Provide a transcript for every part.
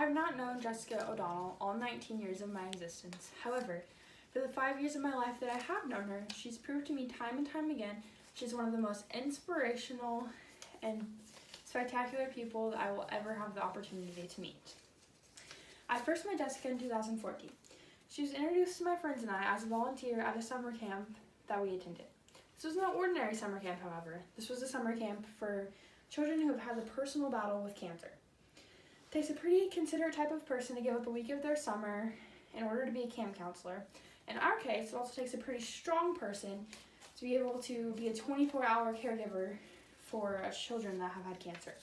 have not known Jessica O'Donnell all 19 years of my existence. However, for the 5 years of my life that I have known her, she's proved to me time and time again she's one of the most inspirational and spectacular people that I will ever have the opportunity to meet. I first met Jessica in 2014. She was introduced to my friends and I as a volunteer at a summer camp that we attended. This was not ordinary summer camp, however. This was a summer camp for children who have had a personal battle with cancer. It takes a pretty considerate type of person to give up a week of their summer in order to be a camp counselor. In our case, it also takes a pretty strong person to be able to be a 24-hour caregiver for children that have had cancer.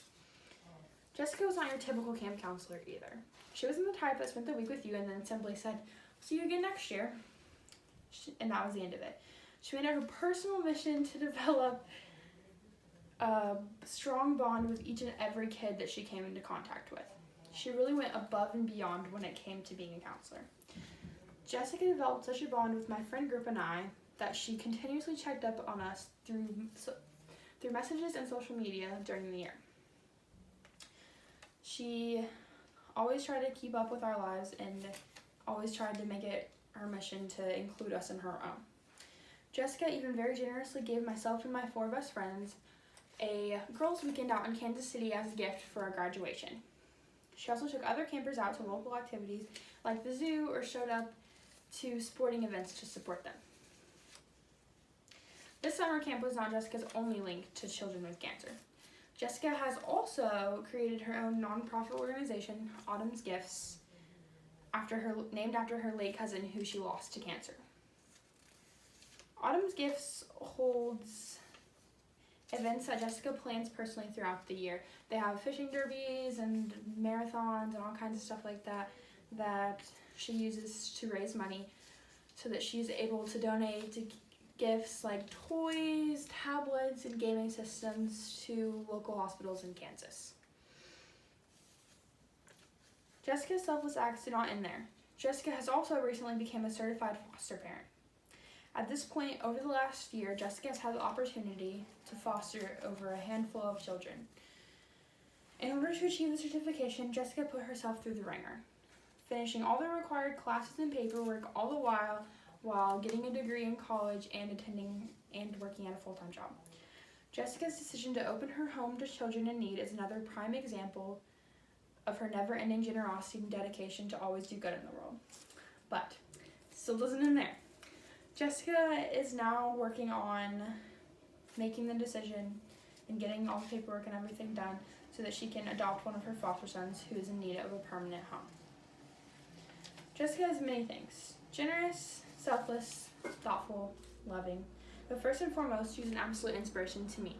Jessica was not your typical camp counselor either. She wasn't the type that spent the week with you and then simply said, "See you again next year," and that was the end of it. She made it her personal mission to develop a strong bond with each and every kid that she came into contact with. She really went above and beyond when it came to being a counselor. Jessica developed such a bond with my friend group and I that she continuously checked up on us through messages and social media during the year. She always tried to keep up with our lives and always tried to make it her mission to include us in her own. Jessica even very generously gave myself and my 4 best friends a girls' weekend out in Kansas City as a gift for our graduation. She also took other campers out to local activities like the zoo or showed up to sporting events to support them. This summer camp was not Jessica's only link to children with cancer. Jessica has also created her own nonprofit organization, Autumn's Gifts, named after her late cousin who she lost to cancer. Autumn's Gifts holds events that Jessica plans personally throughout the year. They have fishing derbies and marathons and all kinds of stuff like that that she uses to raise money so that she's able to donate to gifts like toys, tablets, and gaming systems to local hospitals in Kansas. Jessica's selfless acts do not end there. Jessica has also recently become a certified foster parent. At this point, over the last year, Jessica has had the opportunity to foster over a handful of children. In order to achieve the certification, Jessica put herself through the ringer, finishing all the required classes and paperwork all the while getting a degree in college and attending and working at a full-time job. Jessica's decision to open her home to children in need is another prime example of her never-ending generosity and dedication to always do good in the world. But still doesn't end there. Jessica is now working on making the decision and getting all the paperwork and everything done so that she can adopt one of her foster sons who is in need of a permanent home. Jessica is many things: generous, selfless, thoughtful, loving, but first and foremost, she's an absolute inspiration to me.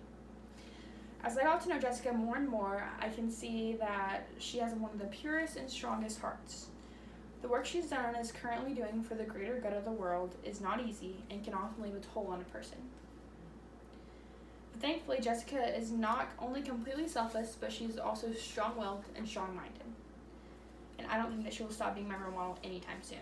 As I got to know Jessica more and more, I can see that she has one of the purest and strongest hearts. The work she's done and is currently doing for the greater good of the world is not easy and can often leave a toll on a person. But thankfully, Jessica is not only completely selfless, but she's also strong-willed and strong-minded. And I don't think that she will stop being my role model anytime soon.